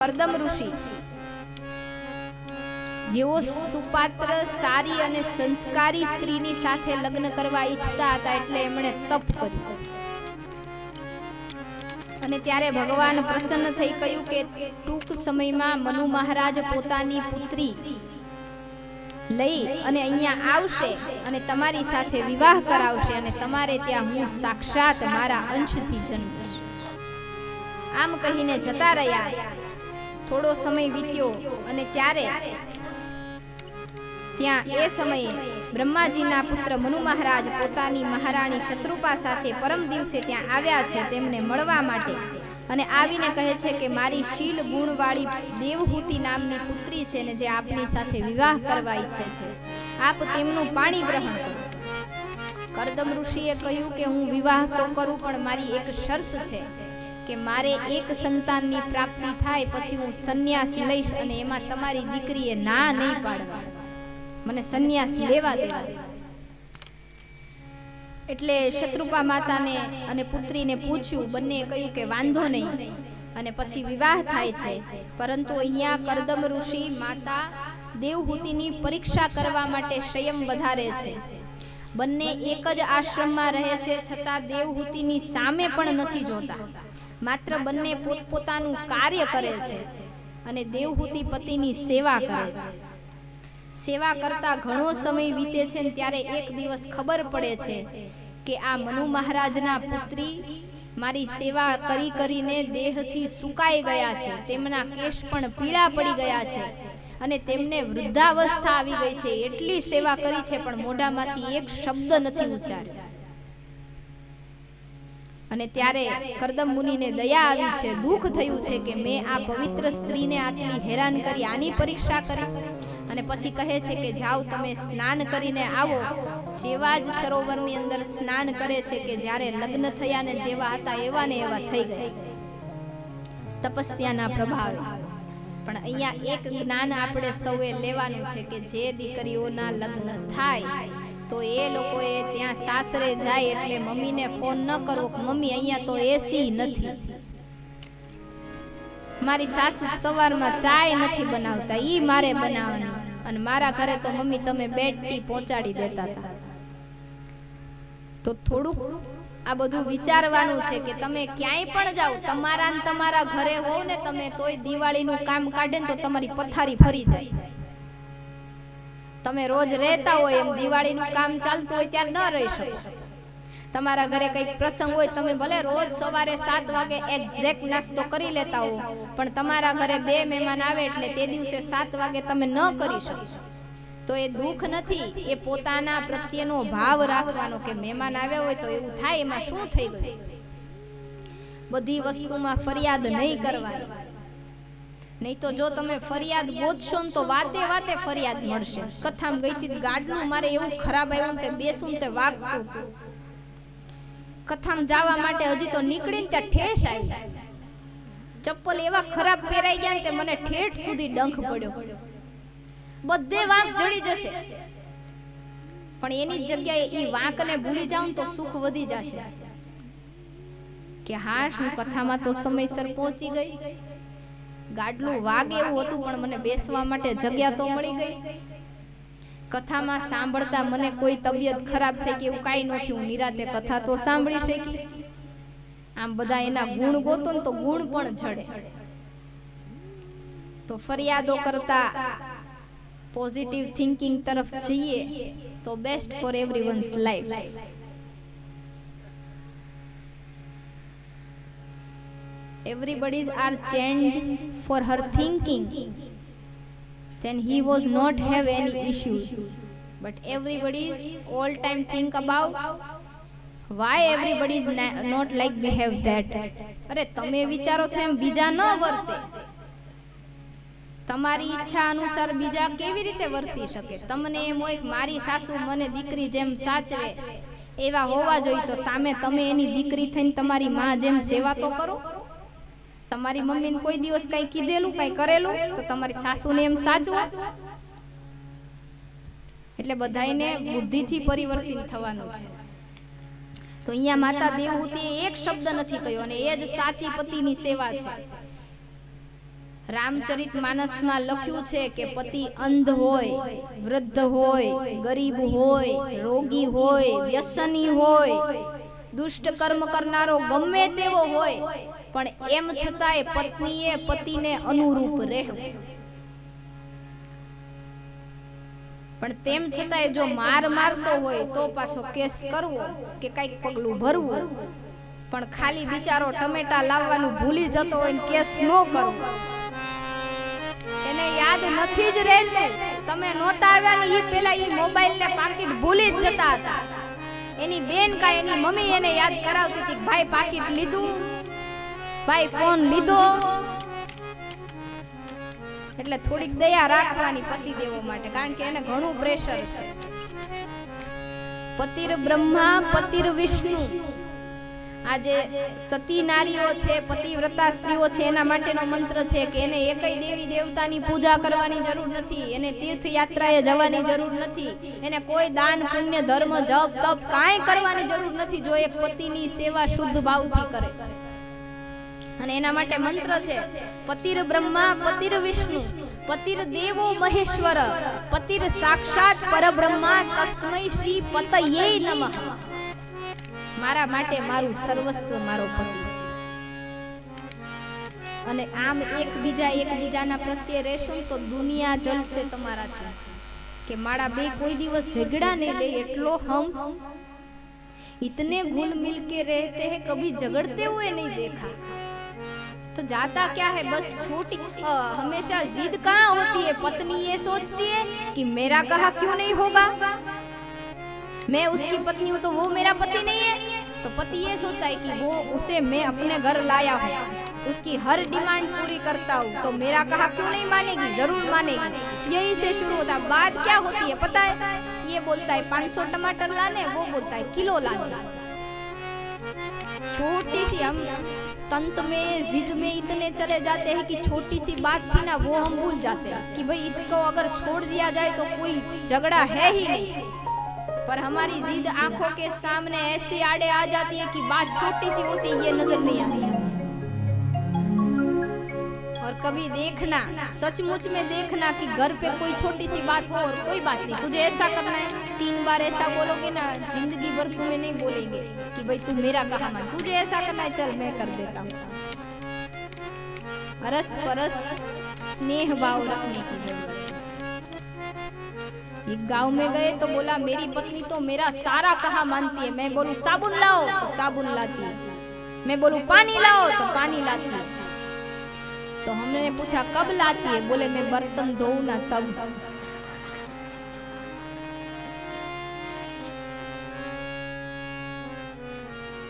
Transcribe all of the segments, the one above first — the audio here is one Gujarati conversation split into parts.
कर्दम ऋषि જેઓ સુપાત્ર સારી અને સંસ્કારી સ્ત્રીની સાથે લગ્ન કરવા ઈચ્છતા હતા એટલે એમણે તપ કર્યું અને ત્યારે ભગવાન પ્રસન્ન થઈ કહ્યું કે ટૂંક સમયમાં મનુ મહારાજ પોતાની પુત્રી લઈ અને અહીંયા આવશે અને તમારી સાથે વિવાહ કરાવશે અને તમારે ત્યાં હું સાક્ષાત મારા અંશથી જન્મીશ। આમ કહીને જતા રહ્યા। થોડો સમય વીત્યો અને ત્યારે ત્યાં એ સમયે બ્રહ્માજીના પુત્ર મનુ મહારાજ પોતાની મહારાણી શત્રુપા સાથે પરમ દિવસે ત્યાં આવ્યા છે તેમને મળવા માટે અને આવીને કહે છે કે મારી શીલ ગુણવાળી દેવહૂતિ નામની પુત્રી છે ને જે આપની સાથે વિવાહ કરવા ઈચ્છે છે, આપ તેમનું પાણી ગ્રહણ કરો। કર્દમ ઋષિએ કહ્યું કે હું વિવાહ તો કરું પણ મારી એક શરત છે કે મારે એક સંતાનની પ્રાપ્તિ થાય પછી હું સંન્યાસ લઈશ અને એમાં તમારી દીકરીએ ના નહીં પાડવા, મને સંન્યાસ લેવા દેવા। એટલે શત્રુપા માતાને અને પુત્રીને પૂછ્યું, બંને કહ્યું કે વાંધો નહીં અને પછી વિવાહ થાય છે। પરંતુ અહીંયા કર્દમ ઋષિ માતા દેવહૂતિની પરીક્ષા કરવા માટે સંયમ વધારે છે। બંને એક જ આશ્રમમાં રહે છે છતાં દેવહૂતિની સામે પણ નથી જોતા, માત્ર બંને પોતપોતાનું કાર્ય કરે છે અને દેવહૂતિ પતિની સેવા કરે છે। સેવા કરતા ઘણો સમય વીતે છે ને ત્યારે એક દિવસ ખબર પડે છે કે આ મનુ મહારાજના પુત્રી મારી સેવા કરી કરીને દેહથી સુકાઈ ગયા છે, તેમના કેશ પણ પીળા પડી ગયા છે અને તેમને વૃદ્ધાવસ્થા આવી ગઈ છે। એટલી સેવા કરી છે પણ મોઢામાંથી એક શબ્દ નથી ઉચ્ચાર્યો અને ત્યારે કર્દમ મુનિને દયા આવી છે, દુઃખ થયું છે કે મેં આ પવિત્ર સ્ત્રીને આટલી હેરાન કરી, આની પરીક્ષા કરી। અને પછી કહે છે કે જાઓ તમે સ્નાન કરીને આવો। જેવા જ સરોવરની અંદર સ્નાન કરે છે કે જ્યારે લગ્ન થયા ને જેવા હતા એવા ને એવા થઈ ગયા તપસ્યાના પ્રભાવે। પણ અહીંયા એક જ્ઞાન આપણે સૌએ લેવાનું છે કે જે દીકરીઓના લગ્ન થાય તો એ લોકોએ ત્યાં સાસરે જાય એટલે મમ્મીને ફોન ન કરવો કે મમ્મી અહીંયા તો એસી નથી, મારી સાસુ સવારમાં ચાય નથી બનાવતા, ઈ મારે બનાવવાની, અને મારા ઘરે તો મમ્મી તમે બેડ ટી પહોંચાડી દેતા હતા। તો થોડુંક આ બધું વિચારવાનું છે કે તમે ક્યાંય પણ જાઓ, તમારા ઘરે હોવ ને તમે તોય દિવાળીનું કામ કાઢે ને તો તમારી પથારી ફરી જાય। તમે રોજ રહેતા હોય એમ દિવાળીનું કામ ચાલતું હોય ત્યારે ન રહી શકો। તમારા ઘરે કંઈક પ્રસંગ હોય, તમે ભલે રોજ સવારે 7 વાગે એક્ઝેક્ટ નાસ્તો કરી લેતા હો પણ તમારા ઘરે 2 મહેમાન આવે એટલે તે દિવસે 7 વાગે તમે ન કરી શકો તો એ દુઃખ નથી, એ પોતાના પ્રત્યેનો ભાવ રાખવાનો કે મહેમાન આવ્યા હોય તો એવું થાય, એમાં શું થઈ ગયું। બધી વસ્તુમાં ફરિયાદ નહીં કરવાની, નહીં તો જો તમે ફરિયાદ ગોતશો ને તો વાતે વાતે ફરિયાદ મળશે। કથામાં ગઈ હતી ગાડનું મારે એવું ખરાબ આવ્યું તે બેસું તે વાગતું હતું, કથામાં જવા માટે હજી તો નીકળીને ત્યાં ઠેસ આવી, ચપ્પલ એવા ખરાબ પહેરાઈ ગયા ને તે મને ઠેઠ સુધી ડંખ પડ્યો, બધે વાંક જડી જશે પણ એની જગ્યાએ ઈ વાંકને ભૂલી જાવ તો સુખ વધી જશે કે હાશ હું કથામાં તો સમયસર પહોંચી ગઈ, ગાડલું વાગે એવું હતું પણ મને બેસવા માટે જગ્યા તો મળી ગઈ, કથામાં સાંભળતા મને કોઈ તબિયત ખરાબ થઈ ગઈ એવું કાંઈ નથી, હું નિરાતે કથા તો સાંભળી શકી। આમ બધા એના ગુણ ગોતો ને તો ગુણ પણ જડે। તો ફરિયાદો કરતા પોઝિટિવ થિંકિંગ તરફ જઈએ તો best for everyone's life. Everybody's are changed for her thinking, then he was not have any issues, but everybody's all time think about why everybody is not like behave that। અરે તમે વિચારો છો એમ બીજા ન વર્તે, તમારી ઈચ્છા અનુસાર બીજા કેવી રીતે વર્તી શકે। તમને એમ હોય કે મારી સાસુ મને દીકરી જેમ સાચવે એવા હોવા જોઈએ તો સામે તમે એની દીકરી થઈને તમારી માં જેમ સેવા તો કરો। તમારી મમ્મીને કોઈ દિવસ કઈ કીધેલું કઈ કરેલું તો તમારી સાસુને એમ સાચવો। એટલે બધાને બુદ્ધિથી પરિવર્તિત થવાનું છે। તો અહીંયા માતા દેવહૂતિએ એક શબ્દ નથી કહ્યો અને એ જ સાચી પતિની સેવા છે। રામચરિતમાનસમાં લખ્યું છે કે પતિ અંધ હોય, વૃદ્ધ હોય, ગરીબ હોય, રોગી હોય, વ્યસની હોય, દુષ્ટ કર્મ કરનારો ગમે તેવો હોય, પણ એમ છતાંય પત્નીએ પતિને અનુરૂપ રહેવું. પણ તેમ છતાંય જો માર મારતો હોય તો પાછો કેસ કરવો કે કઈક પગલું ભરવું, પણ ખાલી બિચારો ટમેટા લાવવાનું ભૂલી જતો હોય ને કેસ ન કરવો. એને યાદ નથી જ રહેતું. તમે નહોતા આવ્યા ને ઈ પેલા ઈ મોબાઈલ ને પાકીટ ભૂલી જ જતા હતા. એની બેન કા એની મમ્મી એને યાદ કરાવતી હતી, ભાઈ પાકીટ લીધું, ભાઈ ફોન લીધો. એટલે થોડીક દયા રાખવાની પતિદેવો માટે, કારણ કે એને ઘણું પ્રેશર છે. પતિર બ્રહ્મા પતિર વિષ્ણુ. આજે સતી નારીઓ છે, પતિવ્રતા સ્ત્રીઓ છે, એના માટેનો મંત્ર છે કે એને એકય દેવી દેવતાની પૂજા કરવાની જરૂર નથી, એને તીર્થયાત્રાએ જવાની જરૂર નથી, એને કોઈ દાન પુણ્ય ધર્મ જપ તપ કાંઈ કરવાની જરૂર નથી જો એક પતિની સેવા શુદ્ધ ભાવથી કરે. અને એના માટે મંત્ર છે પતિર બ્રહ્મા પતિર વિષ્ણુ પતિર દેવો મહેશ્વર પતિર સાક્ષાત પરબ્રહ્મા તસ્મૈ શ્રી પતયે નમઃ. મારા માટે મારું સર્વસ્વ મારો પતિ છે. અને આમ એકબીજાના પ્રત્યે રહેશો તો દુનિયા જલશે તમારાથી. કે મારા બે કોઈ દિવસ ઝઘડા નહીં લે એટલો હમ इतने घुल मिल के रहते हैं, कभी झगड़ते हुए नहीं देखा. तो जाता क्या है, बस छोटी हमेशा जिद कहाँ होती है. पत्नी ये सोचती है कि मेरा कहा क्यों नहीं होगा, मैं उसकी पत्नी हूँ तो वो मेरा पति नहीं है. तो पति ये सोचता है कि वो उसे मैं अपने घर लाया हूँ, उसकी हर डिमांड पूरी करता हूँ, तो मेरा कहा क्यों नहीं मानेगी, जरूर मानेगी. यही से शुरू होता है. बात क्या होती है पता है, ये बोलता है 500 टमाटर लाने, वो बोलता है किलो लाने. छोटी सी हम तंत में जिद में इतने चले जाते हैं कि छोटी सी बात थी ना वो हम भूल जाते हैं कि भाई इसको अगर छोड़ दिया जाए तो कोई झगड़ा है ही नहीं. पर हमारी जिद आंखों के सामने ऐसी आड़े आ जाती है कि बात छोटी सी होती है ये नजर नहीं आती. और कभी देखना, सचमुच में देखना कि घर पे कोई छोटी सी बात हो और कोई बात नहीं, तुझे ऐसा करना है, 3 बार ऐसा बोलोगे ना जिंदगी भर तुम्हें नहीं बोलेंगे कि भाई तू मेरा कहा मान, तुझे ऐसा करना है, चल मैं कर देता हूँ. अरस परस स्नेह भाव रखने की जरूरत है. एक गांव में गए तो बोला मेरी पत्नी तो मेरा सारा कहा मानती है. मैं बोलूं साबुन लाओ तो साबुन लाती है, मैं बोलूं पानी लाओ तो पानी लाती है. तो हमने पूछा कब लाती है, बोले मैं बर्तन धोऊं ना तब.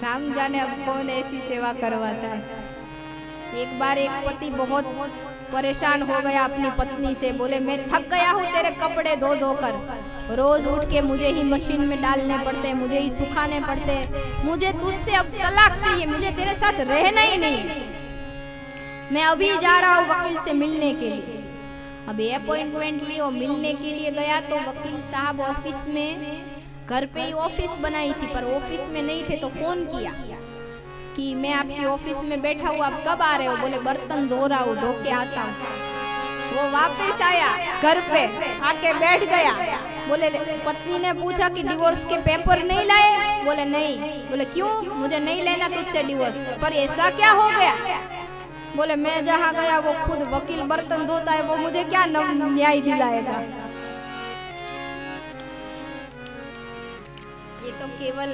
राम जाने अब कौन ऐसी सेवा करवाता है. एक बार एक पति बहुत परेशान हो गया अपनी पत्नी से, बोले मैं थक गया हूँ तेरे कपड़े धो धो कर, रोज उठ के मुझे ही मशीन में डालने पड़ते, मुझे ही सुखाने पड़ते, मुझे तुझसे अब तलाक चाहिए, मुझे तेरे साथ रहना ही नहीं. मैं अभी जा रहा हूँ वकील से मिलने के लिए. अभी अपॉइंटमेंट ली और मिलने के लिए गया तो वकील साहब ऑफिस में, घर पे ही ऑफिस बनाई थी पर ऑफिस में नहीं थे, तो फोन किया कि मैं आपकी ऑफिस में बैठा हूँ, आप कब आ रहे हो. बोले बर्तन धो रहा हूँ, धो के आता हूँ. वो वापस आया घर पे आके बैठ गया. बोले पत्नी ने पूछा कि डिवोर्स के पेपर नहीं लाए, बोले नहीं. बोले क्यों, मुझे नहीं लेना तुझसे डिवोर्स. पर ऐसा क्या हो गया, बोले मैं जहाँ गया वो खुद वकील बर्तन धोता है, वो मुझे क्या न्याय दिलाएगा. ये तो केवल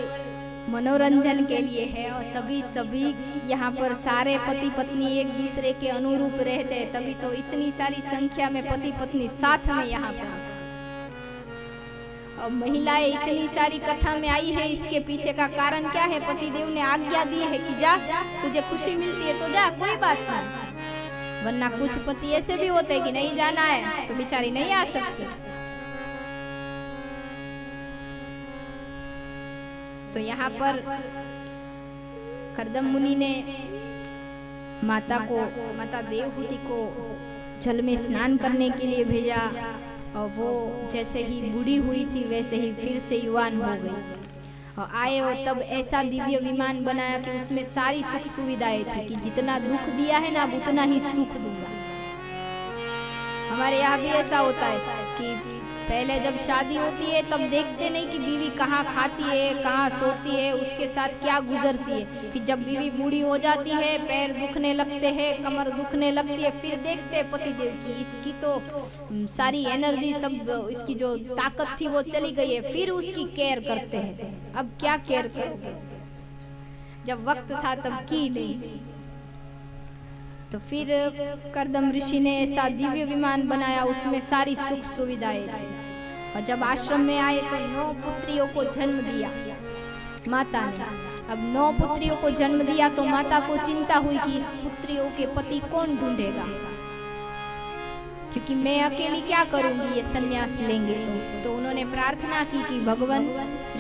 मनोरंजन के लिए है, और सभी यहाँ पर सारे पति पत्नी एक दूसरे के अनुरूप रहते हैं, तभी तो इतनी सारी संख्या में पति पत्नी साथ में यहाँ पर. और महिलाएं इतनी सारी कथा में आई है, इसके पीछे का कारण क्या है, पतिदेव ने आज्ञा दी है कि जा, तुझे खुशी मिलती है तो जा, कोई बात नहीं. वरना कुछ पति ऐसे भी होते हैं कि नहीं जाना है तो बेचारी नहीं आ सकती. तो यहाँ पर करदम मुनि ने माता देवहूति को जल में स्नान करने के लिए भेजा, और वो जैसे ही बूढ़ी हुई थी वैसे ही फिर से युवान हो गई. और आए और तब ऐसा दिव्य विमान बनाया कि उसमें सारी सुख सुविधाएं थी कि जितना दुख दिया है ना अब उतना ही सुख दूंगा. हमारे यहाँ भी ऐसा होता है कि पहले जब शादी होती है तब देखते नहीं कि बीवी कहाँ खाती है, कहाँ सोती है, उसके साथ क्या गुजरती है। फिर जब बीवी बूढ़ी हो जाती है, पैर दुखने लगते हैं, कमर दुखने लगती है, फिर देखते हैं पतिदेव की इसकी तो सारी एनर्जी, सब इसकी जो ताकत थी वो चली गई है, फिर उसकी केयर करते हैं। अब क्या केयर करोगे, जब वक्त था तब की नहीं। तो फिर कर्दम ऋषि ने ऐसा दिव्य विमान बनाया, उसमें सारी सुख सुविधाएं थी। और जब आश्रम में आए तो 9 पुत्रियों को जन्म दिया माता ने। अब 9 पुत्रियों को जन्म दिया तो माता को चिंता हुई कि इस पुत्रियों के पति कौन ढूंढेगा, क्योंकि मैं अकेली क्या करूंगी, ये सन्यास लेंगे तो उन्होंने प्रार्थना की कि भगवान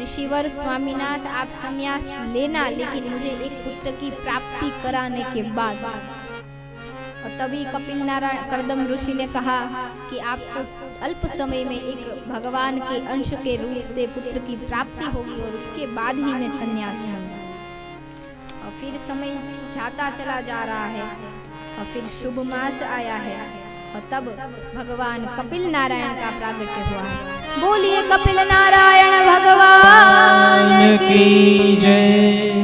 ऋषिवर स्वामीनाथ आप सन्यास लेना, लेकिन मुझे एक पुत्र की प्राप्ति कराने के बाद। और तभी कपिल नारायण कर्दम ऋषि ने कहा कि आपको अल्प समय में एक भगवान के अंश के रूप से पुत्र की प्राप्ति होगी और उसके बाद ही मैं सन्यास लूंगा। और फिर समय जाता चला जा रहा है और फिर शुभ मास आया है और तब भगवान कपिल नारायण का प्रागट्य हुआ। बोलिए कपिल नारायण भगवान की जय।